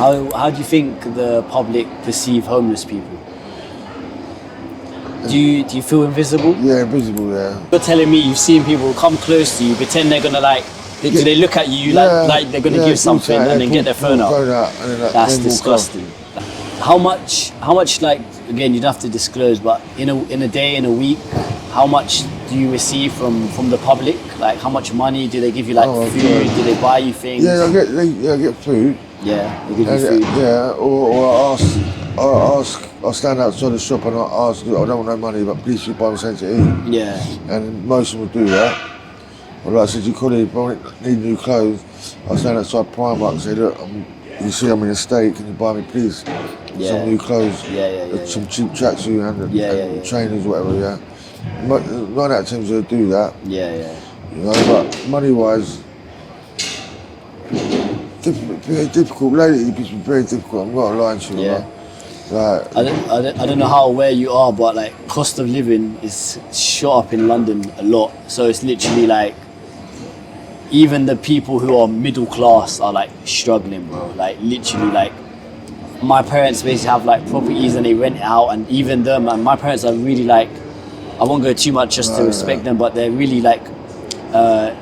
How do you think the public perceive homeless people? Do you feel invisible? Yeah, invisible, yeah. You're telling me you've seen people come close to you, pretend they're gonna do they look at you like they're gonna give something and then get their phone out? That's disgusting. How much like, again, you'd have to disclose, but in a day, in a week, how much do you receive from the public? Like, how much money do they give you? Like food? Do they buy you things? Yeah, I get food. Yeah, they give you food. Yeah, or I stand outside the shop and I ask, I don't want no money, but please you buy me something to eat. Yeah. And most of them will do that. But like I said, you call it, if I need new clothes, I stand outside Primark and say, look, you see I'm in a state, can you buy me please some new clothes? Some cheap tracksuit and trainers, whatever, yeah. 9 out of 10 will do that. Yeah. You know, but money-wise, very difficult. Lately, it's been very difficult. I'm not lying to you. Yeah. Like, I don't know how aware you are, but like cost of living is shot up in London a lot. So it's literally like even the people who are middle class are like struggling, bro. Like literally, like my parents basically have like properties and they rent it out, and even them. And my parents are really like, I won't go too much just to respect them, but they're really like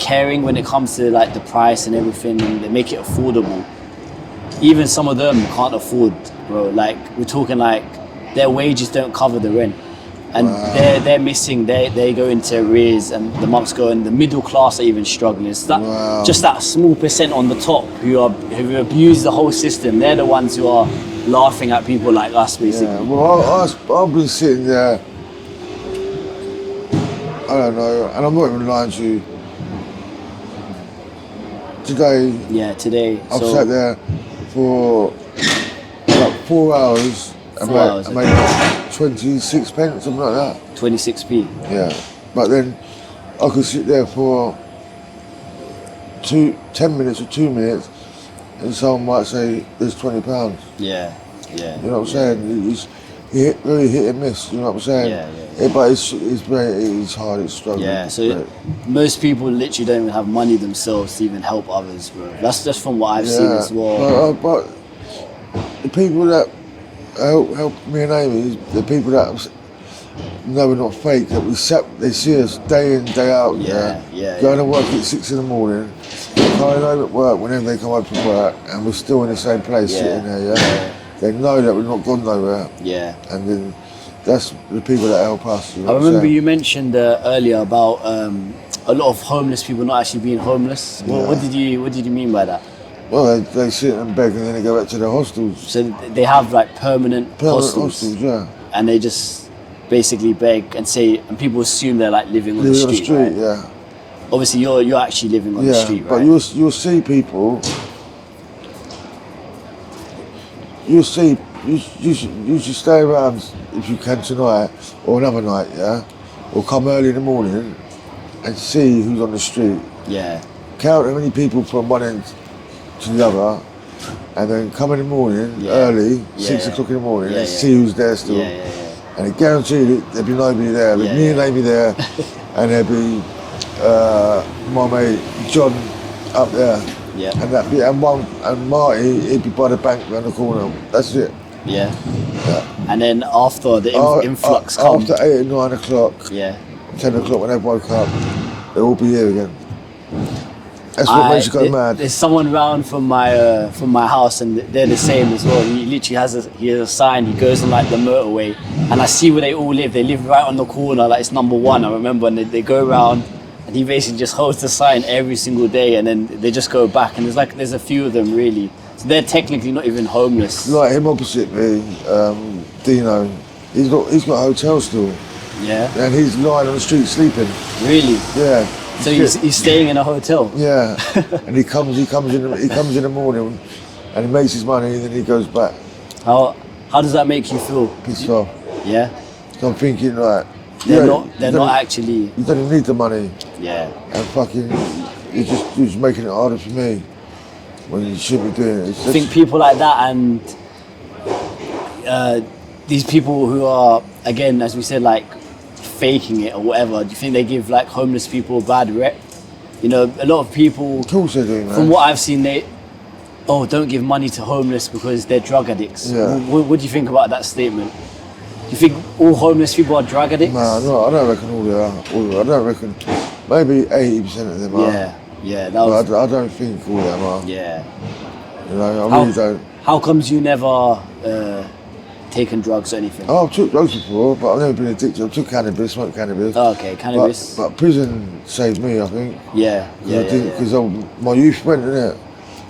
caring when it comes to like the price and everything, and they make it affordable. Even some of them can't afford, bro. Like we're talking like their wages don't cover the rent, and they're missing. They go into arrears, and the months go, and the middle class are even struggling. It's that just that small percent on the top who abuse the whole system. They're the ones who are laughing at people like us, basically. Yeah. Well, I've been sitting there. I don't know, and I'm not even lying to you. Today. I've sat there for about 4 hours and made 26 pence, something like that. 26p. Yeah, but then I could sit there for 10 minutes or 2 minutes, and someone might say there's £20. Yeah. You know what I'm saying? It's very hit and miss. You know what I'm saying? Yeah. But it's hard. It's struggling. Yeah. So most people literally don't even have money themselves to even help others, bro. That's just from what I've seen as well. But the people that help me and Amy, the people that know we're not fake, that they see us day in, day out. Going to work at 6 in the morning, coming home at work whenever they come home from work, and we're still in the same place sitting there. They know that we're not gone nowhere. Yeah. And then that's the people that help us. You know I remember you mentioned earlier about a lot of homeless people not actually being homeless. Well, what did you mean by that? Well, they sit and beg and then they go back to their hostels. So they have like permanent hostels, yeah. And they just basically beg and say, and people assume they're like living on the street, right? Yeah. Obviously, you're actually living on the street, right? But you'll see people. You should stay around if you can tonight or another night, yeah? Or come early in the morning and see who's on the street. Yeah. Count how many people from one end to the other, and then come in the morning early, 6 o'clock in the morning, and see who's there still. And I guarantee you there'll be nobody there. There'll be me and Amy there, and there'll be my mate John up there. Yeah. And Marty, he'd be by the bank around the corner. That's it. Yeah. And then after the influx comes. After 8 and 9 o'clock. 10 o'clock when they woke up, they'll all be here again. That's what makes you go mad. There's someone round from my house, and they're the same as well. He literally has a sign. He goes on like the motorway, and I see where they all live. They live right on the corner, like it's number 1. I remember, and they go around. And he basically just holds the sign every single day, and then they just go back. And there's a few of them really. So they're technically not even homeless. Like him opposite me, Dino. He's got a hotel still. Yeah. And he's lying on the street sleeping. Really? Yeah. So he's staying in a hotel. Yeah. And he comes in the morning, and he makes his money, and then he goes back. How does that make you feel? Pissed off. Yeah. So I'm thinking like. They're not actually. You don't even need the money. Yeah. And fucking, you're just making it harder for me when you should be doing it. I think people like that and these people who are, again, as we said, like faking it or whatever. Do you think they give like homeless people a bad rep? You know, a lot of people. Of course they do, man. From what I've seen, oh, don't give money to homeless because they're drug addicts. Yeah. What do you think about that statement? Do you think all homeless people are drug addicts? No, I don't reckon all they are. I don't reckon. Maybe 80% of them are. Yeah, that was. I don't think all of them are. Yeah. You know, I really don't. How comes you never taken drugs or anything? Oh, I've took drugs before, but I've never been addicted. I took cannabis, smoked cannabis. Oh, okay, cannabis. But prison saved me, I think. Yeah. Because my youth went in it,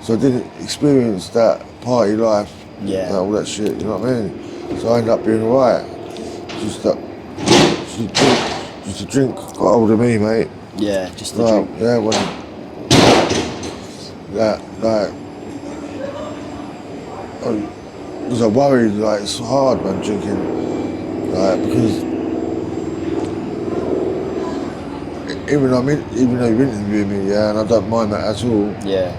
so I didn't experience that party life. Yeah. All that shit. You know what I mean? So I ended up being alright. Just a drink got hold of me, mate. Yeah, just a drink. Yeah, when because I worried, like, it's hard, man, drinking, like, because even though you're interviewing me, yeah, and I don't mind that at all. Yeah.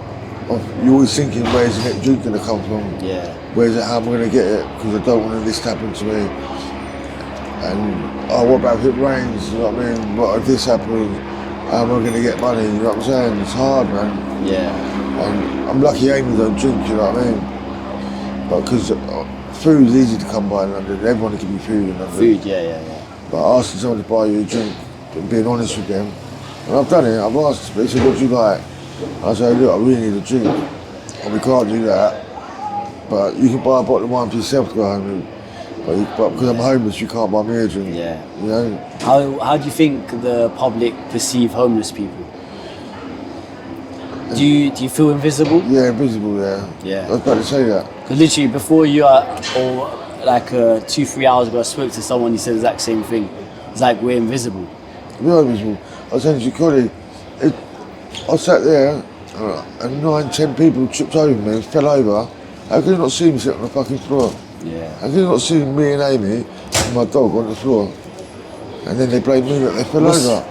You're always thinking, where's the next drink gonna come from? Yeah. How am I gonna get it? Because I don't want this to happen to me. And what about if it rains? You know what I mean? What if this happens? How am I gonna get money? You know what I'm saying? It's hard, man. Yeah. And I'm lucky Amy don't drink. You know what I mean? But because food's easy to come by in London, everyone can give you food in London. Food, yeah. But asking someone to buy you a drink, and being honest with them, and I've done it. I've asked, they said, "What do you like?" I said, "Look, I really need a drink, and we can't do that. But you can buy a bottle of wine for yourself to go home with. But because I'm homeless, you can't buy me a drink." Yeah. You know. How do you think the public perceive homeless people? Do you feel invisible? Yeah, invisible. Yeah. I was about to say that. Because literally before you or like 2-3 hours ago, I spoke to someone. He said the exact same thing. It's like we're invisible. We're invisible. I was saying to your colleague, I sat there and 9-10 people tripped over me and fell over. How can you not see me sitting on the fucking floor? Yeah. How can you not see me and Amy and my dog on the floor? And then they blame me that they fell over.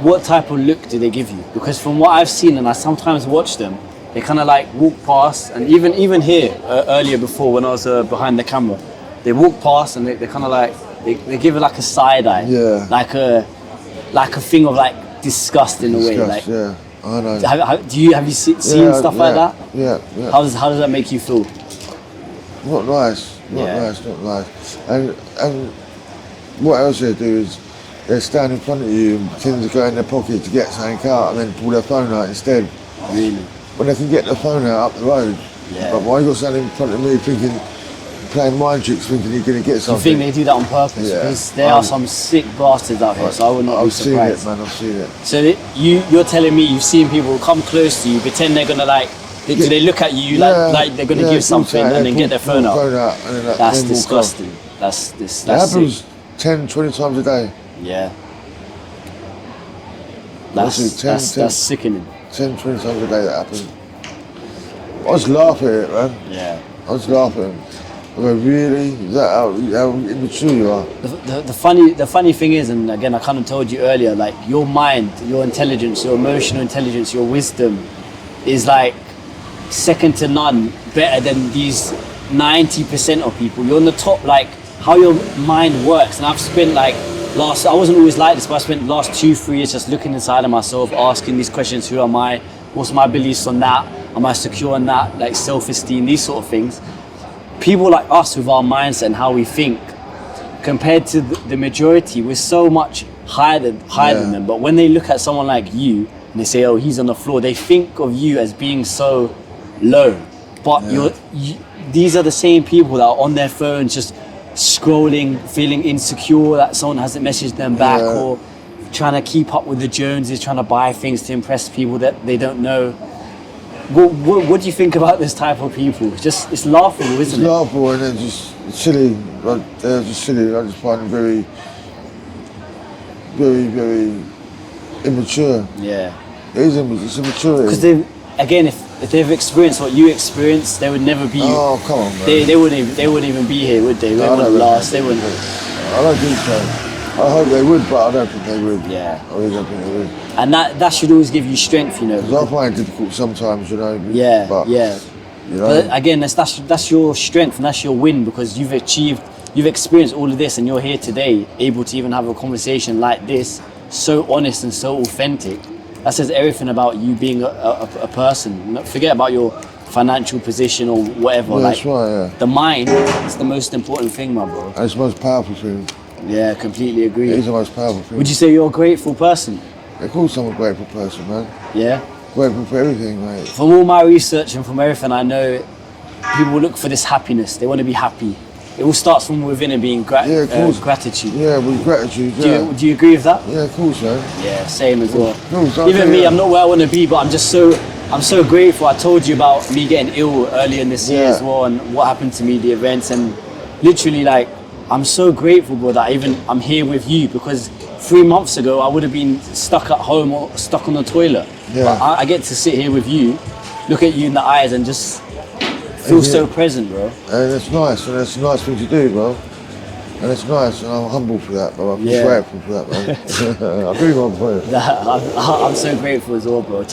What type of look do they give you? Because from what I've seen, and I sometimes watch them, they kind of like walk past, and even here earlier before when I was behind the camera, they walk past and they kind of like they give it like a side eye, yeah, like a thing of like disgust in a way. Like, yeah, I know. Have you seen stuff like that? Yeah. How does that make you feel? Not nice. Not nice. And what else they do is they stand in front of you and pretend to go in their pocket to get something out and then pull their phone out instead. Really? When they can get their phone out up the road. Yeah. But why you got to stand in front of me playing mind tricks thinking you're going to get something? Do you think they do that on purpose? Yeah. Because there are some sick bastards out here, so I would not be surprised. I've seen it. So you're telling me you've seen people come close to you, pretend they're gonna like, do they look at you like they're gonna give something and then get their phone out? That's disgusting. That's It happens 10-20 times a day. Yeah. That's sickening. 10-20 times a day that happens. I was laughing at it, man. Yeah. I was laughing. I go, really? Is that how immature you are? The funny thing is, and again I kind of told you earlier, like your mind, your intelligence, your emotional intelligence, your wisdom is like second to none, better than these 90% of people. You're on the top, like how your mind works. And I've spent I wasn't always like this, but I spent the last 2-3 years just looking inside of myself, asking these questions: who am I? What's my beliefs on that? Am I secure on that? Like self-esteem, these sort of things. People like us with our mindset and how we think, compared to the majority, we're so much higher than them. But when they look at someone like you and they say, "Oh, he's on the floor," they think of you as being so low. But these are the same people that are on their phones just scrolling, feeling insecure that someone hasn't messaged them back, or trying to keep up with the Joneses, trying to buy things to impress people that they don't know. What do you think about this type of people? It's laughable, isn't it? It's laughable, and they're just silly. They're just silly. I just find them very, very, very immature. Yeah. It's immaturity. Because if they've experienced what you experienced, they would never be. Oh, come on, man. They wouldn't even be here, would they? They wouldn't last. They wouldn't. I don't think so. I hope they would, but I don't think they would. Yeah. I really don't think they would. And that should always give you strength, you know. Because I find it difficult sometimes, you know. Yeah. But, yeah. You know. But again, that's your strength and that's your win, because you've experienced all of this and you're here today, able to even have a conversation like this, so honest and so authentic. that says everything about you being a person. Forget about your financial position or whatever. Yeah, like that's right, yeah. the mind is the most important thing, my bro. And it's the most powerful thing. Yeah, completely agree. It is the most powerful thing. Would you say you're a grateful person? Of course I'm a grateful person, man. Yeah. Grateful for everything, mate. From all my research and from everything I know, people look for this happiness. They want to be happy. It all starts from within and being gratitude. Yeah, with gratitude, Do you agree with that? Yeah, of course, man. Yeah, same as well. Course, Even me, I'm not where I want to be, but I'm so grateful. I told you about me getting ill earlier in this year as well, and what happened to me, the events, and literally like, I'm so grateful, bro, that I'm here with you, because 3 months ago I would have been stuck at home or stuck on the toilet. Yeah. But I get to sit here with you, look at you in the eyes, and just feel so present, bro. And it's nice, and it's a nice thing to do, bro. And it's nice, and I'm humble for that, bro. I'm grateful for that, man. I agree with my point. I'm so grateful as well, bro.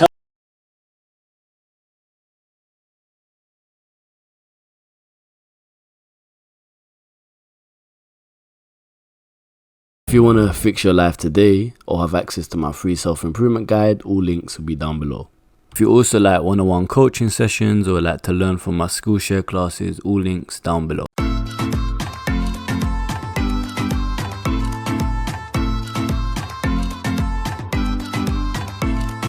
If you want to fix your life today or have access to my free self-improvement guide, all links will be down below. If you also like one-on-one coaching sessions or like to learn from my Skool share classes, all links down below.